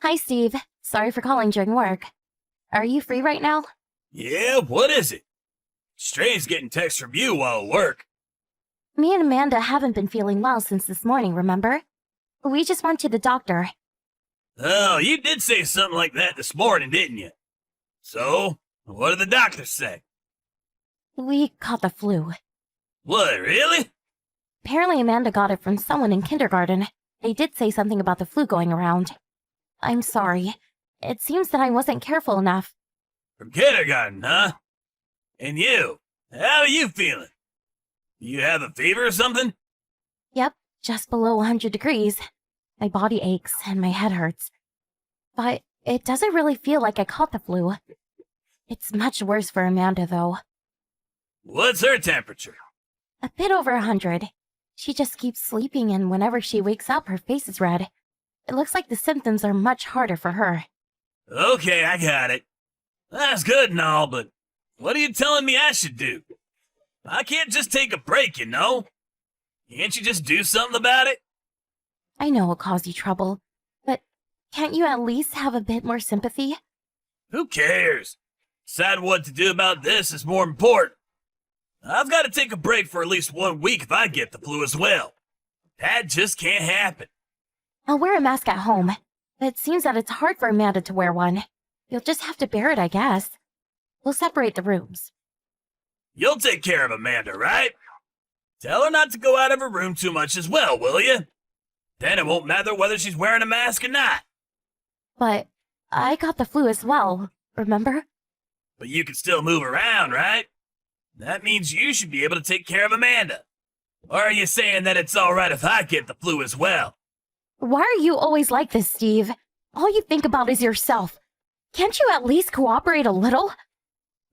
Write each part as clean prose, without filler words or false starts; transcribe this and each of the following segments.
Hi, Steve. Sorry for calling during work. Are you free right now? Yeah, what is it? Strange getting texts from you while at work. Me and Amanda haven't been feeling well since this morning, remember? We just went to the doctor. Oh, you did say something like that this morning, didn't you? So, what did the doctor say? We caught the flu. What, really? Apparently Amanda got it from someone in kindergarten. They did say something about the flu going around. I'm sorry. It seems that I wasn't careful enough. From kindergarten, huh? And you? How are you feeling? You have a fever or something? Yep, just below 100 degrees. My body aches and my head hurts. But it doesn't really feel like I caught the flu. It's much worse for Amanda, though. What's her temperature? A bit over 100. She just keeps sleeping, and whenever she wakes up, her face is red. It looks like the symptoms are much harder for her. Okay, I got it. That's good and all, but what are you telling me I should do? I can't just take a break, you know? Can't you just do something about it? I know it'll cause you trouble, but can't you at least have a bit more sympathy? Who cares? Decide what to do about this is more important. I've got to take a break for at least 1 week if I get the flu as well. That just can't happen. I'll wear a mask at home. It seems that it's hard for Amanda to wear one. You'll just have to bear it, I guess. We'll separate the rooms. You'll take care of Amanda, right? Tell her not to go out of her room too much as well, will you? Then it won't matter whether she's wearing a mask or not. But I got the flu as well, remember? But you can still move around, right? That means you should be able to take care of Amanda. Or are you saying that it's alright if I get the flu as well? Why are you always like this, Steve? All you think about is yourself. Can't you at least cooperate a little?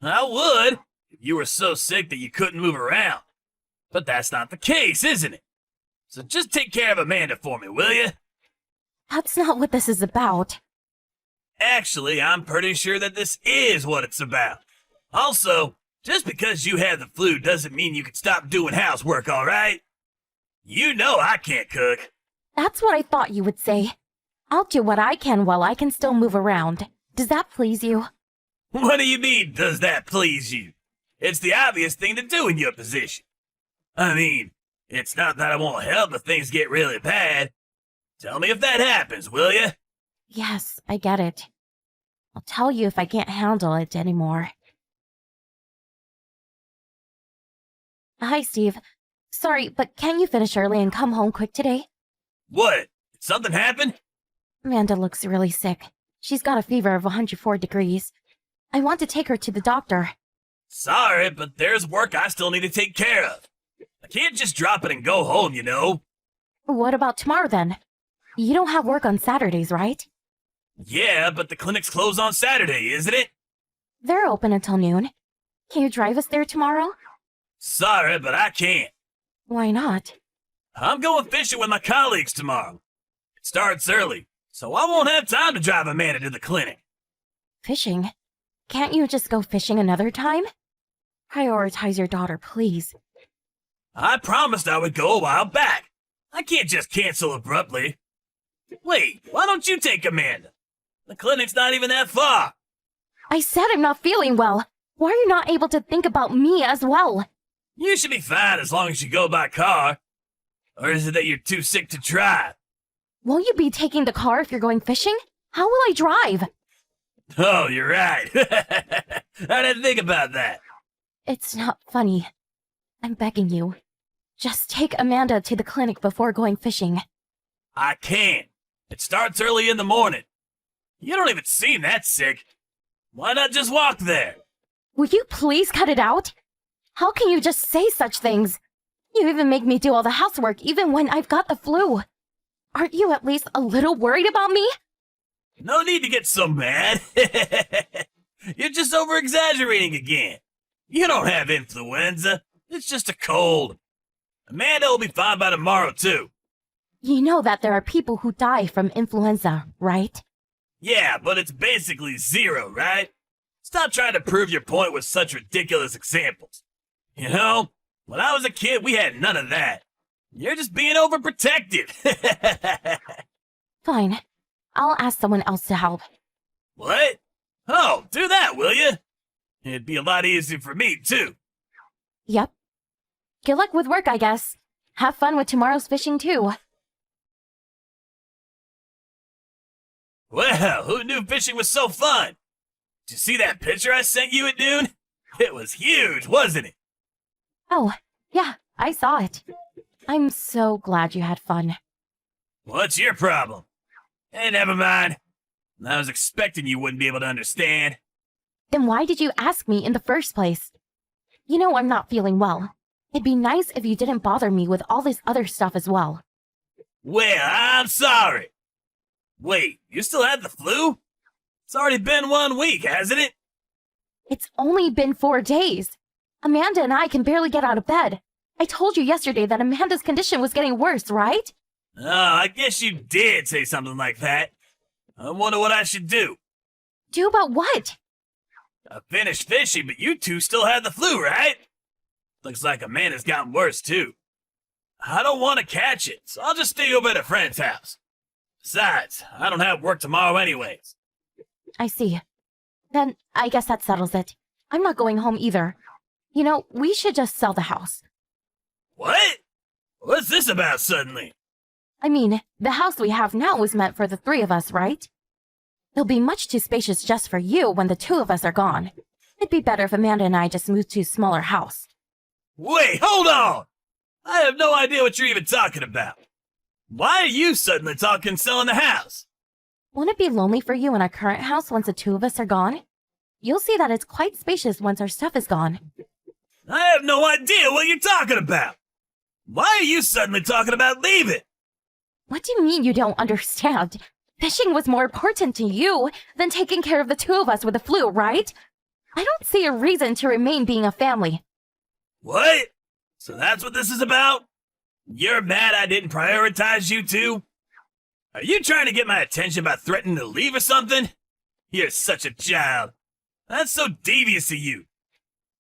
I would, if you were so sick that you couldn't move around. But that's not the case, isn't it? So just take care of Amanda for me, will you? That's not what this is about. Actually, I'm pretty sure that this is what it's about. Also, just because you have the flu doesn't mean you can stop doing housework, alright? You know I can't cook. That's what I thought you would say. I'll do what I can while I can still move around. Does that please you? What do you mean, does that please you? It's the obvious thing to do in your position. I mean, it's not that I won't help if things get really bad. Tell me if that happens, will you? Yes, I get it. I'll tell you if I can't handle it anymore. Hi, Steve. Sorry, but can you finish early and come home quick today? What? Did something happen? Amanda looks really sick. She's got a fever of 104 degrees. I want to take her to the doctor. Sorry, but there's work I still need to take care of. I can't just drop it and go home, you know? What about tomorrow, then? You don't have work on Saturdays, right? Yeah, but the clinic's closed on Saturday, isn't it? They're open until noon. Can you drive us there tomorrow? Sorry, but I can't. Why not? I'm going fishing with my colleagues tomorrow. It starts early, so I won't have time to drive Amanda to the clinic. Fishing? Can't you just go fishing another time? Prioritize your daughter, please. I promised I would go a while back. I can't just cancel abruptly. Wait, why don't you take Amanda? The clinic's not even that far. I said I'm not feeling well. Why are you not able to think about me as well? You should be fine as long as you go by car. Or is it that you're too sick to drive? Won't you be taking the car if you're going fishing? How will I drive? Oh, you're right. I didn't think about that. It's not funny. I'm begging you. Just take Amanda to the clinic before going fishing. I can't. It starts early in the morning. You don't even seem that sick. Why not just walk there? Will you please cut it out? How can you just say such things? You even make me do all the housework even when I've got the flu. Aren't you at least a little worried about me? No need to get so mad. You're just over-exaggerating again. You don't have influenza. It's just a cold. Amanda will be fine by tomorrow, too. You know that there are people who die from influenza, right? Yeah, but it's basically zero, right? Stop trying to prove your point with such ridiculous examples. You know, when I was a kid, we had none of that. You're just being overprotective. Fine. I'll ask someone else to help. What? Oh, do that, will you? It'd be a lot easier for me, too. Yep. Good luck with work, I guess. Have fun with tomorrow's fishing, too. Well, who knew fishing was so fun? Did you see that picture I sent you at noon? It was huge, wasn't it? Oh, yeah, I saw it. I'm so glad you had fun. What's your problem? Hey, never mind. I was expecting you wouldn't be able to understand. Then why did you ask me in the first place? You know I'm not feeling well. It'd be nice if you didn't bother me with all this other stuff as well. Well, I'm sorry. Wait, you still had the flu? It's already been 1 week, hasn't it? It's only been 4 days. Amanda and I can barely get out of bed. I told you yesterday that Amanda's condition was getting worse, right? Oh, I guess you did say something like that. I wonder what I should do. Do about what? I finished fishing, but you two still had the flu, right? Looks like Amanda's gotten worse, too. I don't want to catch it, so I'll just stay over at a friend's house. Besides, I don't have work tomorrow anyways. I see. Then I guess that settles it. I'm not going home either. You know, we should just sell the house. What? What's this about suddenly? I mean, the house we have now was meant for the 3 of us, right? It'll be much too spacious just for you when the 2 of us are gone. It'd be better if Amanda and I just moved to a smaller house. Wait, hold on! I have no idea what you're even talking about. Why are you suddenly talking selling the house? Won't it be lonely for you in our current house once the 2 of us are gone? You'll see that it's quite spacious once our stuff is gone. I have no idea what you're talking about. Why are you suddenly talking about leaving? What do you mean you don't understand? Fishing was more important to you than taking care of the 2 of us with the flu, right? I don't see a reason to remain being a family. What? So that's what this is about? You're mad I didn't prioritize you two? Are you trying to get my attention by threatening to leave or something? You're such a child. That's so devious of you.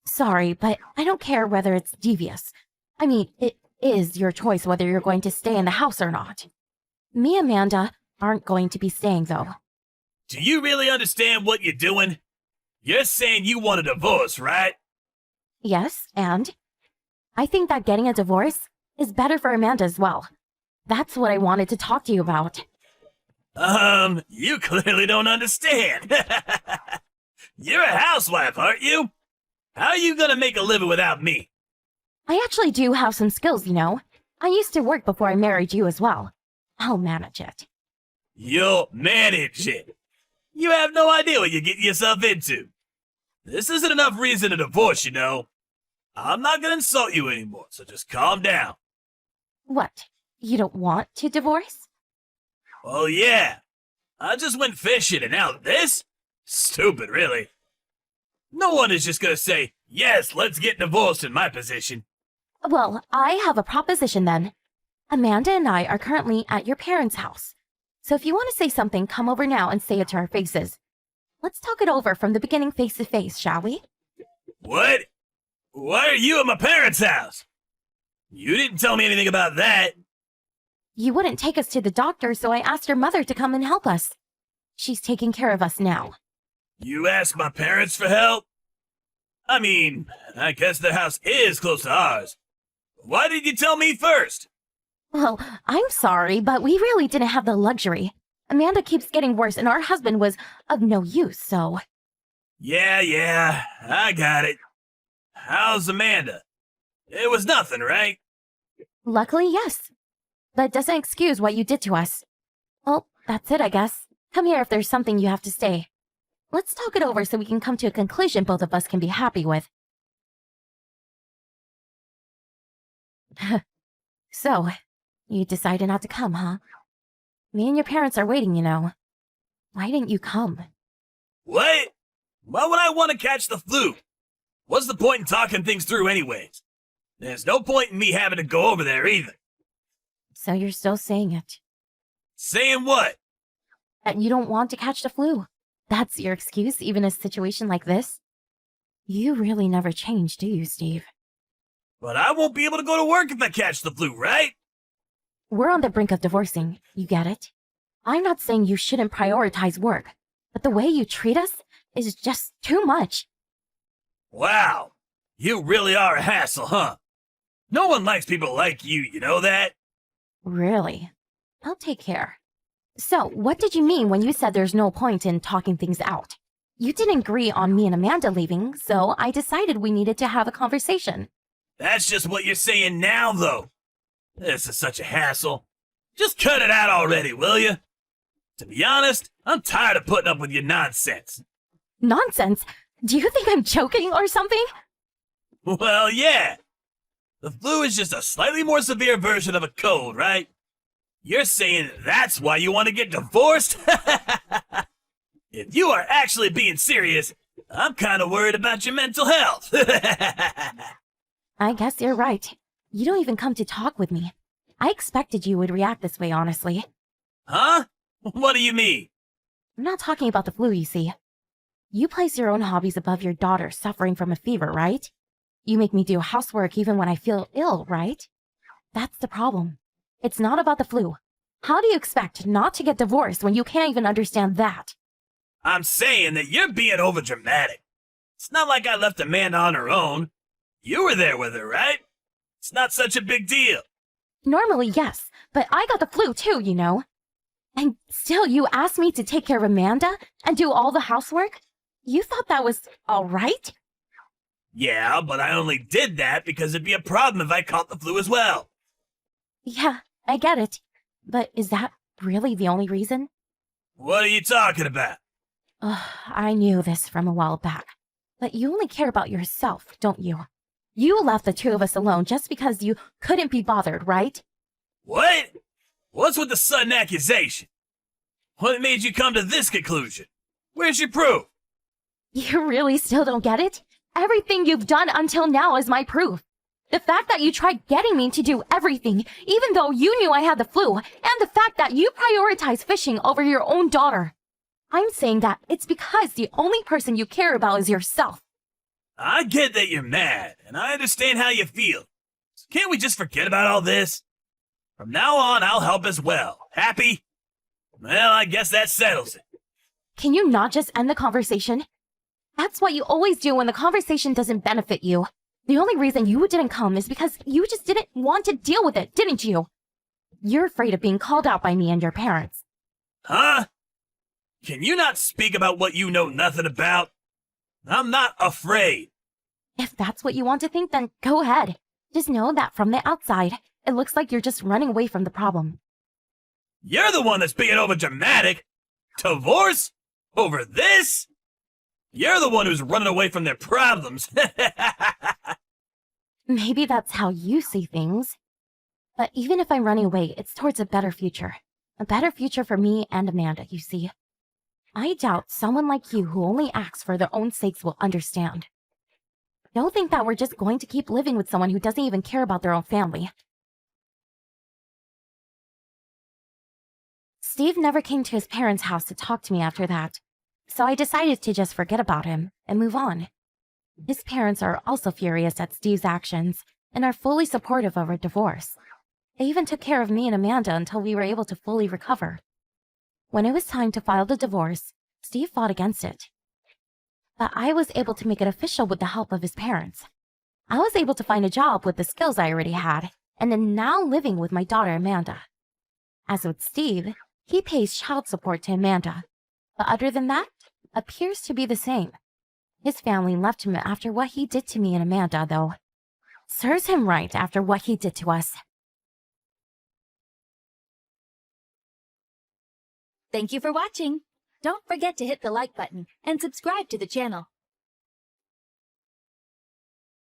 Sorry, but I don't care whether it's devious. I mean, it is your choice whether you're going to stay in the house or not. Me and Amanda aren't going to be staying, though. Do you really understand what you're doing? You're saying you want a divorce, right? Yes, and? I think that getting a divorce is better for Amanda as well. That's what I wanted to talk to you about. You clearly don't understand. You're a housewife, aren't you? How are you gonna make a living without me? I actually do have some skills, you know. I used to work before I married you as well. I'll manage it. You'll manage it. You have no idea what you're getting yourself into. This isn't enough reason to divorce, you know. I'm not gonna insult you anymore, so just calm down. What? You don't want to divorce? Well, yeah. I just went fishing and now this? Stupid, really. No one is just gonna say, yes, let's get divorced in my position. Well, I have a proposition then. Amanda and I are currently at your parents' house. So if you want to say something, come over now and say it to our faces. Let's talk it over from the beginning face to face, shall we? What? Why are you at my parents' house? You didn't tell me anything about that. You wouldn't take us to the doctor, so I asked your mother to come and help us. She's taking care of us now. You asked my parents for help? I mean, I guess the house is close to ours. Why did you tell me first? Well, I'm sorry, but we really didn't have the luxury. Amanda keeps getting worse and our husband was of no use, so... Yeah, I got it. How's Amanda? It was nothing, right? Luckily, yes. But it doesn't excuse what you did to us. Well, that's it, I guess. Come here if there's something you have to say. Let's talk it over so we can come to a conclusion both of us can be happy with. So, you decided not to come, huh? Me and your parents are waiting, you know. Why didn't you come? What? Why would I want to catch the flu? What's the point in talking things through anyways? There's no point in me having to go over there either. So you're still saying it. Saying what? That you don't want to catch the flu. That's your excuse, even in a situation like this? You really never change, do you, Steve? But I won't be able to go to work if I catch the flu, right? We're on the brink of divorcing. You get it? I'm not saying you shouldn't prioritize work, but the way you treat us is just too much. Wow, you really are a hassle, huh? No one likes people like you know that? Really? I'll take care. So, what did you mean when you said there's no point in talking things out? You didn't agree on me and Amanda leaving, so I decided we needed to have a conversation. That's just what you're saying now, though. This is such a hassle. Just cut it out already, will you? To be honest, I'm tired of putting up with your nonsense. Nonsense? Do you think I'm joking or something? Well, yeah. The flu is just a slightly more severe version of a cold, right? You're saying that's why you want to get divorced? If you are actually being serious, I'm kind of worried about your mental health. I guess you're right. You don't even come to talk with me. I expected you would react this way, honestly. Huh? What do you mean? I'm not talking about the flu, you see. You place your own hobbies above your daughter suffering from a fever, right? You make me do housework even when I feel ill, right? That's the problem. It's not about the flu. How do you expect not to get divorced when you can't even understand that? I'm saying that you're being overdramatic. It's not like I left Amanda on her own. You were there with her, right? It's not such a big deal. Normally, yes, but I got the flu too, you know. And still, you asked me to take care of Amanda and do all the housework? You thought that was all right? Yeah, but I only did that because it'd be a problem if I caught the flu as well. Yeah, I get it. But is that really the only reason? What are you talking about? I knew this from a while back. But you only care about yourself, don't you? You left the two of us alone just because you couldn't be bothered, right? What? What's with the sudden accusation? What made you come to this conclusion? Where's your proof? You really still don't get it? Everything you've done until now is my proof. The fact that you tried getting me to do everything, even though you knew I had the flu, and the fact that you prioritize fishing over your own daughter. I'm saying that it's because the only person you care about is yourself. I get that you're mad, and I understand how you feel. So can't we just forget about all this? From now on, I'll help as well. Happy? Well, I guess that settles it. Can you not just end the conversation? That's what you always do when the conversation doesn't benefit you. The only reason you didn't come is because you just didn't want to deal with it, didn't you? You're afraid of being called out by me and your parents. Huh? Can you not speak about what you know nothing about? I'm not afraid. If that's what you want to think, then go ahead. Just know that from the outside, it looks like you're just running away from the problem. You're the one that's being overdramatic. Divorce? Over this? You're the one who's running away from their problems. Maybe that's how you see things. But even if I'm running away, it's towards a better future. A better future for me and Amanda, you see. I doubt someone like you who only acts for their own sakes will understand. Don't think that we're just going to keep living with someone who doesn't even care about their own family. Steve never came to his parents' house to talk to me after that, so I decided to just forget about him and move on. His parents are also furious at Steve's actions and are fully supportive of our divorce. They even took care of me and Amanda until we were able to fully recover. When it was time to file the divorce, Steve fought against it. But I was able to make it official with the help of his parents. I was able to find a job with the skills I already had, and am now living with my daughter Amanda. As with Steve, he pays child support to Amanda, but other than that, appears to be the same. His family left him after what he did to me and Amanda, though. Serves him right after what he did to us. Thank you for watching. Don't forget to hit the like button and subscribe to the channel.